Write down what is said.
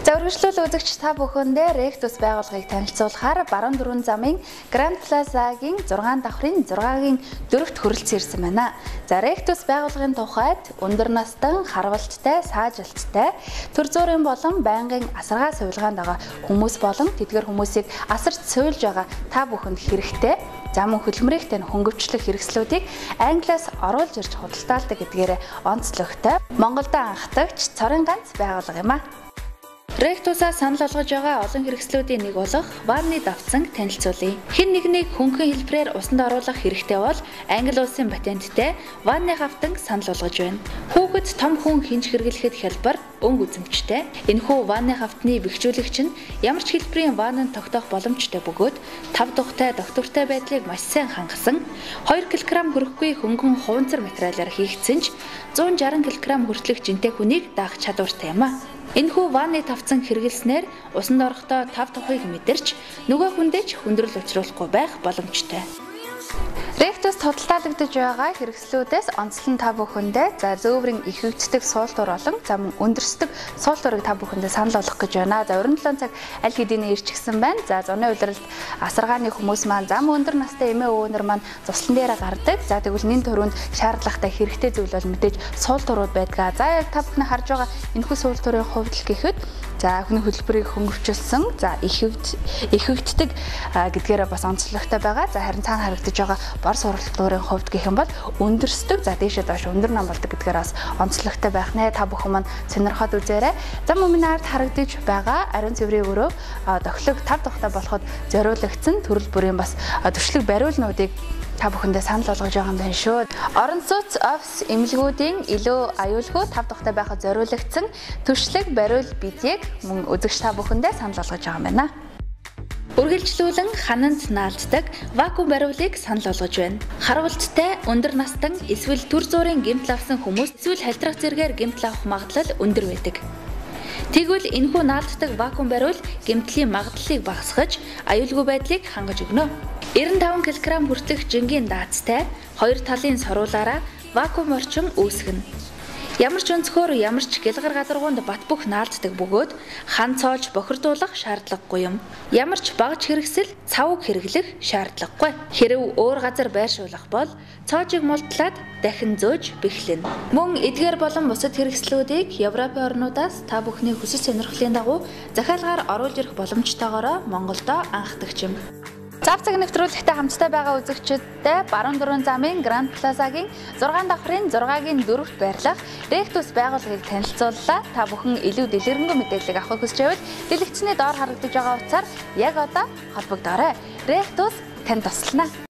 За үргэлжлүүл үзэгч та бүхэндээ Rectus байгууллагыг танилцуулахаар Баруун дөрвөн замын Grand Plaza-гийн 6 давхрын 6-гийн 4-т хүрэлцэн ирсэн байна. За Rectus байгууллагын тухайд өндөр настан, харвалттай, саажилттай, төр зүрийн болон байнгын асаргаа сувилгаанд байгаа хүмүүс болон тэдгэр хүмүүсийг асарч суйлж байгаа та бүхэнд хэрэгтэй зам хөдөлмөрийнхтэй хөнгөвчлөх хэрэгслүүдийг англиас оруулж ирж худалдаалдаг гэдгээр онцлогтой Монголд анхдагч цорын ганц байгууллага юм а. Rectus-аас санал болгож байгаа олон хэрэгслүүдийн нэг болох ванны давцанг танилцуулъя. Хэн нэгнийг хөнгөн хэлбэрээр усанд оруулах хэрэгтэй бол Англи улсын патенттэй ванны хавтанг санал болгож байна. Хүүхэд том хүн хинж хэрэглэхэд хялбар, өнгө үзэмжтэй. Энэхүү ванны хавтны бэхжүүлэгч нь ямар ч хэлбэрийн ваннанд тогтоох боломжтой бөгөөд 5 тухтай доктортой байдлыг маш сайн хангасан, 2 кг хүрэхгүй хөнгөн хуванцар материалаар хийгдсэн ч 160 кг хүртэлх жинтэй хүнийг даах чадвартай юм а. Энэхүү ванны тавцан хэрэглэснээр усанд орохдоо 5 тухыг мэдэрч нөгөө хүндээ ч хүндрэл учруулахгүй байх боломжтой. Rectus худалдаалагдаж байгаа хэрэгслүүдээс онцлон та бүхэндээ зөөврийн их хөвцдөг суултуур болон зам өндөрсдөг суултуурыг та бүхэндээ санал болгох гэж байна. За 27 цаг аль хэдийн ирчихсэн байна. За зуны улиралд асаргааны хүмүүс маань зам өндөр настай эмээ өвгөнөр маань цуслан дээрээ гардаг. За тэгвэл нэн төрөнд шаардлагатай хэрэгтэй зүйл бол мэдээж суултуурууд байдаг. За яг та бүхэн харж байгаа энэхүү суултуурын хувьд л гэхэд за хүний хөдөлбөрийг хөнгөвчлсөн. За их хөвгддөг гэдгээрээ бас онцлогтой байгаа. За харин цаана харагдаж байгаа бор сургалтын хувьд гэх юм бол өндөрсдөг. За дээшээ доош өндөр нам болдог гэдгээр бас онцлогтой байх нэ. Та бүхэн маань сонирхоод үзээрэй. За өмнө ард харагдаж байгаа ариун цэврийн өрөө дохилог 5 тухтай болоход зориулагдсан төрөл бүрийн бас төвшлэг бариулнуудыг та бүхэндээ санал болгож байгаа юм байна шүү. Орон зүйц офис эмнэлгүүдийн илүү аюулгүй 5 тухтай байхад зориулагдсан төвшлэг бариул бидийг мөн үзэгч та бүхэндээ санал болгож байгаа юм байна. Үргэлжлүүлэн хананд наалддаг вакуум бариулыг санал болгож байна. Харвалттай, өндөр настан эсвэл төр зүрийн гэмтэл авсан хүмүүс эсвэл халтрах зэргээр гэмтэл авах магадлал өндөр байдаг. Тэгвэл энэхүү наалддаг вакуум бариул гэмтлийн магадлалыг багасгаж, аюулгүй байдлыг хангаж өгнө. 95 кг хүртэлх жингийн даацтай 2 талын соруулаараа вакуум орчин үүсгэнэ. Ямар ч өнцгөр, ямар ч гэлгар гадаргуунд бат бөх наалддаг бөгөөд хан цоолж бохирдуулах шаардлагагүй юм. Ямар ч багж хэрэгсэл цавг хэрэглэх шаардлагагүй. Хэрв өөр газар байршуулах бол цоожийг мултлаад дахин зөөж бэхлэнэ. Мөн эдгээр болон бусад хэрэгслүүдийг Европын орнуудаас та бүхний хүсэл сонирхлын дагуу захиалгаар оруулж ирэх боломжтойгоор Монголдо анхдагч юм. Зав цаг нэвтрүүлэгтээ хамтдаа байгаа үзэгчдэд Баруун дөрвөн замын Grand Plaza-гийн 6 давхрын 6-гийн 4-т байрлах Rectus байгууллагыг танилцууллаа. Та бүхэн илүү дэлгэрэнгүй мэдээлэл авах хүсч байвал дэлгэцний доор харагдаж байгаа утсаар яг одоо холбогдоорой. Rectus танд туслана.